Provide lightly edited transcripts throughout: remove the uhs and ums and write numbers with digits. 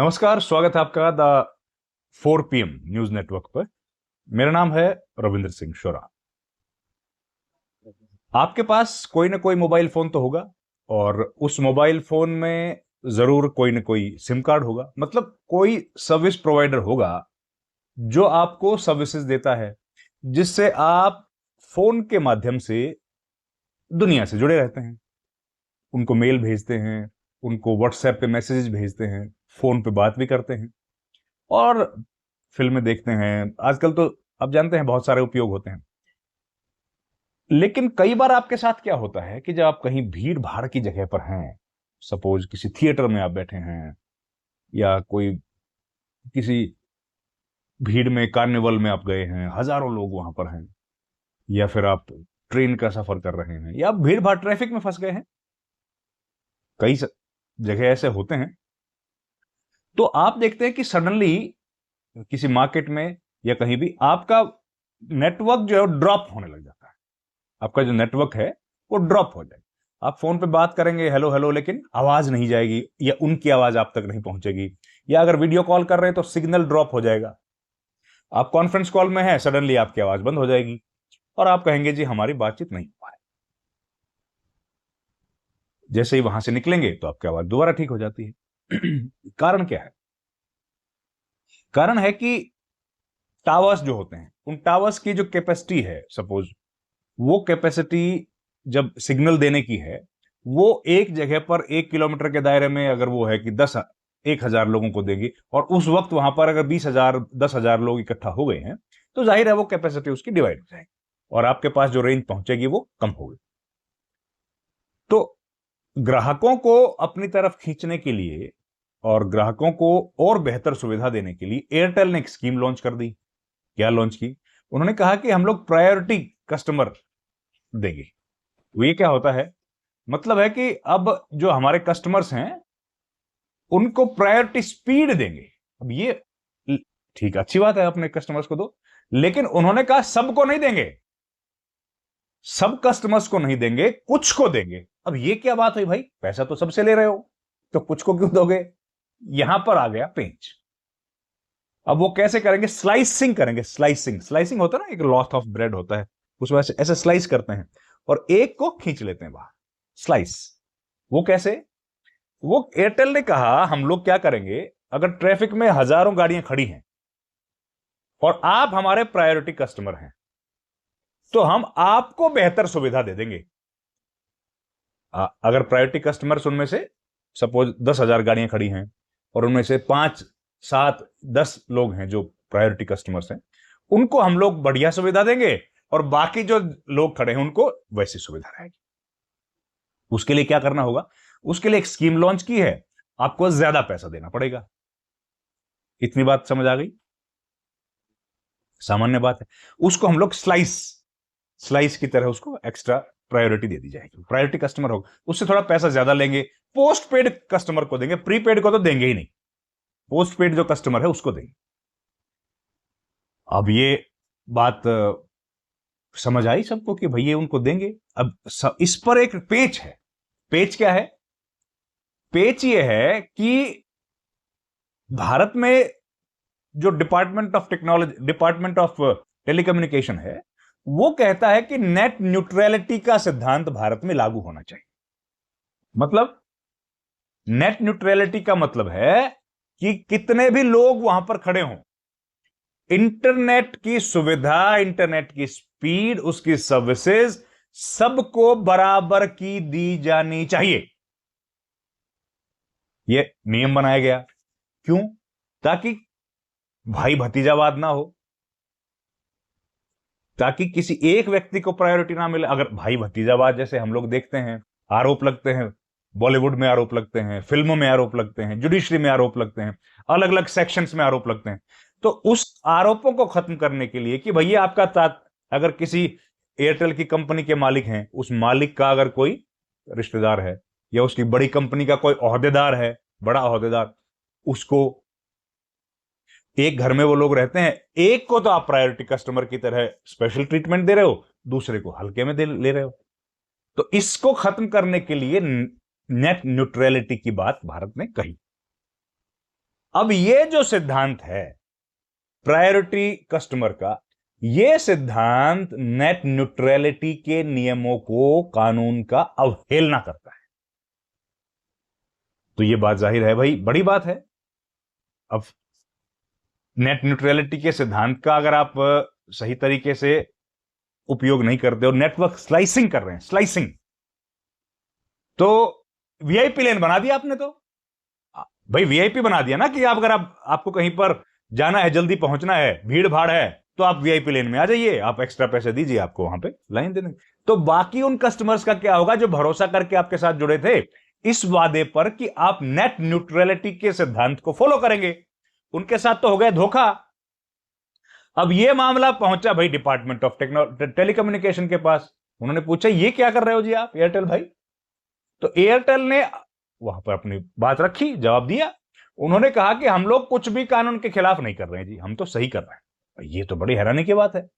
नमस्कार, स्वागत है आपका द 4 PM न्यूज नेटवर्क पर। मेरा नाम है रविंद्र सिंह शोरा। आपके पास कोई ना कोई मोबाइल फोन तो होगा और उस मोबाइल फोन में जरूर कोई ना कोई सिम कार्ड होगा, मतलब कोई सर्विस प्रोवाइडर होगा जो आपको सर्विसेज देता है, जिससे आप फोन के माध्यम से दुनिया से जुड़े रहते हैं। उनको मेल भेजते हैं, उनको व्हाट्सएप पे मैसेजेस भेजते हैं, फोन पे बात भी करते हैं और फिल्में देखते हैं। आजकल तो आप जानते हैं बहुत सारे उपयोग होते हैं। लेकिन कई बार आपके साथ क्या होता है कि जब आप कहीं भीड़ भाड़ की जगह पर हैं, सपोज किसी थिएटर में आप बैठे हैं या कोई किसी भीड़ में कार्निवल में आप गए हैं, हजारों लोग वहां पर हैं, या फिर आप ट्रेन का सफर कर रहे हैं या आप भीड़ भाड़ ट्रैफिक में फंस गए हैं। कई जगह ऐसे होते हैं। तो आप देखते हैं कि सडनली किसी मार्केट में या कहीं भी आपका नेटवर्क जो है ड्रॉप होने लग जाता है। आपका जो नेटवर्क है वो ड्रॉप हो जाएगा। आप फोन पे बात करेंगे हेलो हेलो, लेकिन आवाज नहीं जाएगी या उनकी आवाज आप तक नहीं पहुंचेगी, या अगर वीडियो कॉल कर रहे हैं तो सिग्नल ड्रॉप हो जाएगा। आप कॉन्फ्रेंस कॉल में हैं, सडनली आपकी आवाज बंद हो जाएगी और आप कहेंगे जी हमारी बातचीत नहीं हुआ है। जैसे ही वहां से निकलेंगे तो आपकी आवाज दोबारा ठीक हो जाती है। कारण क्या है? कारण है कि टावर्स जो होते हैं, उन टावर्स की जो कैपेसिटी है, सपोज वो कैपेसिटी जब सिग्नल देने की है, वो एक जगह पर 1 किलोमीटर के दायरे में अगर वो है कि 1,000 लोगों को देंगी और उस वक्त वहां पर अगर 20,000 10,000 लोग इकट्ठा हो गए हैं, तो जाहिर है वो कैपेसिटी उसकी डिवाइड हो जाएगी और आपके पास जो रेंज पहुंचेगी वो कम होगी। तो ग्राहकों को अपनी तरफ खींचने के लिए और ग्राहकों को और बेहतर सुविधा देने के लिए एयरटेल ने एक स्कीम लॉन्च कर दी। क्या लॉन्च की? उन्होंने कहा कि हम लोग प्रायोरिटी कस्टमर देंगे। वो ये क्या होता है? मतलब है कि अब जो हमारे कस्टमर्स हैं उनको प्रायोरिटी स्पीड देंगे। अब ये ठीक, अच्छी बात है, अपने कस्टमर्स को दो, लेकिन उन्होंने कहा सबको नहीं देंगे। सब कस्टमर्स को नहीं देंगे, कुछ को देंगे। अब ये क्या बात हुई भाई? पैसा तो सबसे ले रहे हो, तो कुछ को क्यों दोगे? यहां पर आ गया पेंच। अब वो कैसे करेंगे? स्लाइसिंग करेंगे। स्लाइसिंग स्लाइसिंग होता है ना, एक लॉट ऑफ ब्रेड होता है, उसमें ऐसे स्लाइस करते हैं और एक को खींच लेते हैं बाहर। स्लाइस। वो कैसे? वो एयरटेल ने कहा हम लोग क्या करेंगे, अगर ट्रैफिक में हजारों गाड़ियां खड़ी हैं और आप हमारे प्रायोरिटी कस्टमर हैं, तो हम आपको बेहतर सुविधा दे देंगे। अगर प्रायोरिटी कस्टमर्स उनमें से सपोज 10,000 गाड़ियां खड़ी हैं और उनमें से 5 7 10 लोग हैं जो प्रायोरिटी कस्टमर्स हैं, उनको हम लोग बढ़िया सुविधा देंगे और बाकी जो लोग खड़े हैं उनको वैसी सुविधा रहेगी। उसके लिए क्या करना होगा? उसके लिए एक स्कीम लॉन्च की है, आपको ज्यादा पैसा देना पड़ेगा। इतनी बात समझ आ गई? सामान्य बात है। उसको हम लोग स्लाइस स्लाइस की तरह उसको एक्स्ट्रा प्रायोरिटी दे दी जाएगी। प्रायोरिटी कस्टमर होगा, उससे थोड़ा पैसा ज्यादा लेंगे। पोस्ट पेड कस्टमर को देंगे, प्रीपेड को तो देंगे ही नहीं। पोस्ट पेड जो कस्टमर है उसको देंगे। अब ये बात समझ आई सबको कि भैया उनको देंगे। अब इस पर एक पेच है। पेच क्या है? पेच ये है कि भारत में जो डिपार्टमेंट ऑफ टेलीकम्युनिकेशन है, वो कहता है कि नेट न्यूट्रलिटी का सिद्धांत भारत में लागू होना चाहिए। मतलब नेट न्यूट्रलिटी का मतलब है कि कितने भी लोग वहां पर खड़े हों, इंटरनेट की सुविधा, इंटरनेट की स्पीड, उसकी सर्विसेज सबको बराबर की दी जानी चाहिए। यह नियम बनाया गया। क्यों? ताकि भाई भतीजावाद ना हो, ताकि किसी एक व्यक्ति को प्रायोरिटी ना मिले। अगर भाई भतीजावाद जैसे हम लोग देखते हैं, आरोप लगते हैं, बॉलीवुड में आरोप लगते हैं, फिल्मों में आरोप लगते हैं, जुडिशरी में आरोप लगते हैं, अलग अलग सेक्शंस में आरोप लगते हैं, तो उस आरोपों को खत्म करने के लिए कि भैया आपका अगर किसी एयरटेल की कंपनी के मालिक हैं, उस मालिक का अगर कोई रिश्तेदार है या उसकी बड़ी कंपनी का कोई ओहदेदार है, बड़ा ओहदेदार, उसको, एक घर में वो लोग रहते हैं, एक को तो आप प्रायोरिटी कस्टमर की तरह स्पेशल ट्रीटमेंट दे रहे हो, दूसरे को हल्के में ले रहे हो। तो इसको खत्म करने के लिए नेट न्यूट्रलिटी की बात भारत ने कही। अब ये जो सिद्धांत है प्रायोरिटी कस्टमर का, ये सिद्धांत नेट न्यूट्रलिटी के नियमों को, कानून का अवहेलना करता है। तो ये बात जाहिर है भाई बड़ी बात है। अब नेट न्यूट्रलिटी के सिद्धांत का अगर आप सही तरीके से उपयोग नहीं करते और नेटवर्क स्लाइसिंग कर रहे हैं, स्लाइसिंग, तो वीआईपी लेन बना दिया आपने। तो भाई वीआईपी बना दिया ना कि आप अगर आपको कहीं पर जाना है, जल्दी पहुंचना है, भीड़ भाड़ है, तो आप वीआईपी लेन में आ जाइए, आप एक्स्ट्रा पैसे दीजिए, आपको वहां पे लाइन दे देंगे। तो बाकी उन कस्टमर्स का क्या होगा जो भरोसा करके आपके साथ जुड़े थे इस वादे पर कि आप नेट न्यूट्रलिटी के सिद्धांत को फॉलो करेंगे? उनके साथ तो हो गया धोखा। अब यह मामला पहुंचा भाई डिपार्टमेंट ऑफ टेलीकम्युनिकेशन के पास। उन्होंने पूछा ये क्या कर रहे हो जी आप एयरटेल भाई? तो एयरटेल ने वहां पर अपनी बात रखी, जवाब दिया। उन्होंने कहा कि हम लोग कुछ भी कानून के खिलाफ नहीं कर रहे हैं जी, हम तो सही कर रहे हैं। ये तो बड़ी हैरानी की बात है।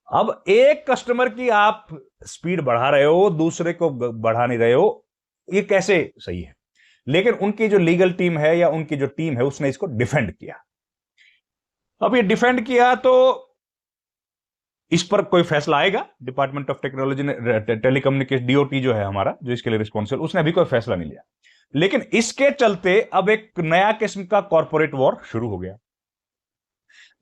अब एक कस्टमर की आप स्पीड बढ़ा रहे हो, दूसरे को बढ़ा नहीं रहे हो, ये कैसे सही है? लेकिन उनकी जो लीगल टीम है या उनकी जो टीम है उसने इसको डिफेंड किया। अब ये डिफेंड किया तो इस पर कोई फैसला आएगा। डिपार्टमेंट ऑफ टेक्नोलॉजी ने, टेलीकम्युनिकेशन डीओटी जो है हमारा, जो इसके लिए रिस्पॉन्सिबल, उसने अभी कोई फैसला नहीं लिया। लेकिन इसके चलते अब एक नया किस्म का कॉर्पोरेट वॉर शुरू हो गया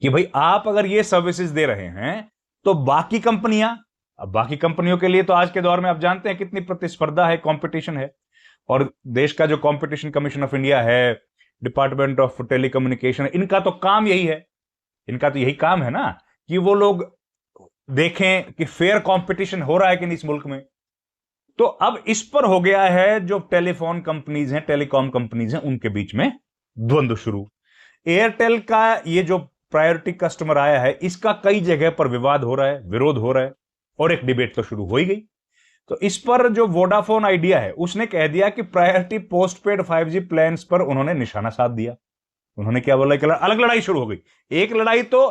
कि भाई आप अगर ये सर्विसेज दे रहे हैं तो बाकी कंपनियां, अब बाकी कंपनियों के लिए तो आज के दौर में आप जानते हैं कितनी प्रतिस्पर्धा है, कंपटीशन है। और देश का जो कंपटीशन कमीशन ऑफ इंडिया है, डिपार्टमेंट ऑफ टेलीकम्युनिकेशन, इनका तो काम यही है, इनका तो यही काम है ना कि वो लोग देखें कि फेयर कंपटीशन हो रहा है कि नहीं इस मुल्क में। तो अब इस पर हो गया है जो टेलीफोन कंपनीज हैं, टेलीकॉम कंपनीज हैं, उनके बीच में द्वंद्व शुरू। एयरटेल का ये जो प्रायोरिटी कस्टमर आया है, इसका कई जगह पर विवाद हो रहा है, विरोध हो रहा है, और एक डिबेट तो शुरू हो ही गई। तो इस पर जो वोडाफोन आइडिया है उसने कह दिया कि प्रायोरिटी पोस्टपेड 5G प्लान्स पर उन्होंने निशाना साध दिया। उन्होंने क्या बोला कि अलग लड़ाई शुरू हो गई। एक लड़ाई तो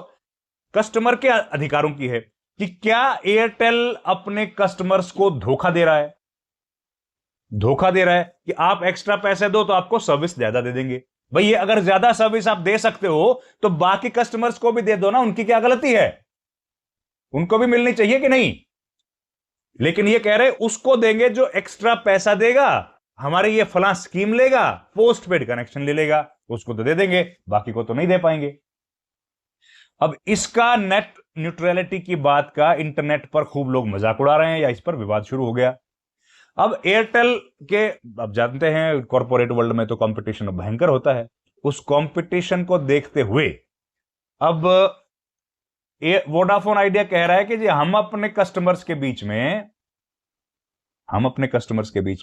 कस्टमर के अधिकारों की है कि क्या एयरटेल अपने कस्टमर्स को धोखा दे रहा है, धोखा दे रहा है कि आप एक्स्ट्रा पैसे दो तो आपको सर्विस ज्यादा दे देंगे। भाई ये अगर ज्यादा सर्विस आप दे सकते हो तो बाकी कस्टमर्स को भी दे दो ना, उनकी क्या गलती है? उनको भी मिलनी चाहिए कि नहीं? लेकिन ये कह रहे उसको देंगे जो एक्स्ट्रा पैसा देगा, हमारे ये फलां स्कीम लेगा, पोस्ट पेड कनेक्शन ले लेगा, उसको तो दे देंगे, बाकी को तो नहीं दे पाएंगे। अब इसका नेट न्यूट्रलिटी की बात का इंटरनेट पर खूब लोग मजाक उड़ा रहे हैं या इस पर विवाद शुरू हो गया। अब एयरटेल के, अब जानते हैं कॉर्पोरेट वर्ल्ड में तो कंपटीशन भयंकर होता है, उस कंपटीशन को देखते हुए अब वोडाफोन आइडिया कह रहा है कि जी हम अपने कस्टमर्स के बीच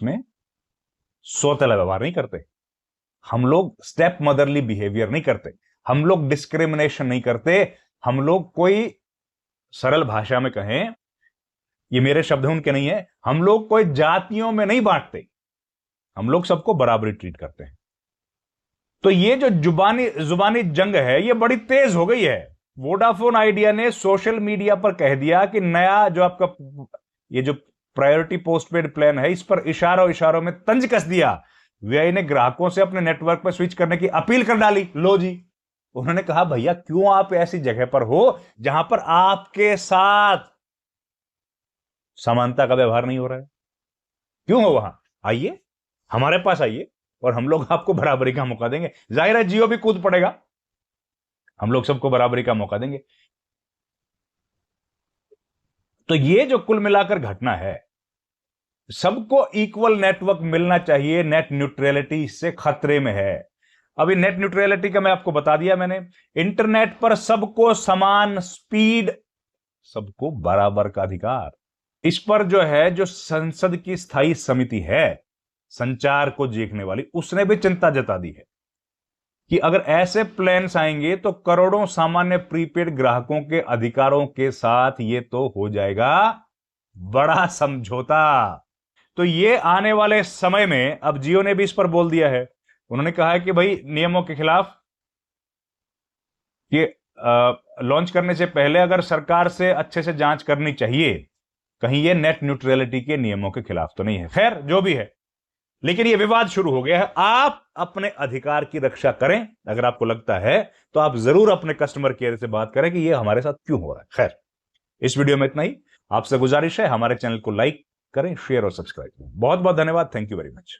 में सौतेला व्यवहार नहीं करते, हम लोग स्टेप मदरली बिहेवियर नहीं करते, हम लोग डिस्क्रिमिनेशन नहीं करते, हम लोग कोई, सरल भाषा में कहें, ये मेरे शब्द हैं उनके नहीं है, हम लोग कोई जातियों में नहीं बांटते, हम लोग सबको बराबरी ट्रीट करते हैं। तो ये जो जुबानी जंग है ये बड़ी तेज हो गई है। वोडाफोन आइडिया ने सोशल मीडिया पर कह दिया कि नया जो आपका ये जो प्रायोरिटी पोस्टपेड प्लान है, इस पर इशारों में तंज कस दिया। वीआई ने ग्राहकों से अपने नेटवर्क पर स्विच करने की अपील कर डाली। लो जी, उन्होंने कहा भैया क्यों आप ऐसी जगह पर हो जहां पर आपके साथ समानता का व्यवहार नहीं हो रहा है, क्यों हो वहां? आइए हमारे पास आइए और हम लोग आपको बराबरी का मौका देंगे। जाहिर है जियो भी कूद पड़ेगा, हम लोग सबको बराबरी का मौका देंगे। तो ये जो कुल मिलाकर घटना है, सबको इक्वल नेटवर्क मिलना चाहिए, नेट न्यूट्रलिटी इससे खतरे में है। अभी नेट न्यूट्रलिटी का मैं आपको बता दिया मैंने, इंटरनेट पर सबको समान स्पीड, सबको बराबर का अधिकार। इस पर जो है, जो संसद की स्थायी समिति है संचार को देखने वाली, उसने भी चिंता जता दी है कि अगर ऐसे प्लान्स आएंगे तो करोड़ों सामान्य प्रीपेड ग्राहकों के अधिकारों के साथ ये तो हो जाएगा बड़ा समझौता। तो ये आने वाले समय में, अब जियो ने भी इस पर बोल दिया है, उन्होंने कहा है कि भाई नियमों के खिलाफ ये लॉन्च करने से पहले अगर सरकार से अच्छे से जांच करनी चाहिए, कहीं ये नेट न्यूट्रलिटी के नियमों के खिलाफ तो नहीं है। खैर जो भी है, लेकिन यह विवाद शुरू हो गया है। आप अपने अधिकार की रक्षा करें, अगर आपको लगता है तो आप जरूर अपने कस्टमर केयर से बात करें कि यह हमारे साथ क्यों हो रहा है। खैर, इस वीडियो में इतना ही। आपसे गुजारिश है हमारे चैनल को लाइक करें, शेयर और सब्सक्राइब करें। बहुत बहुत धन्यवाद। Thank you very much.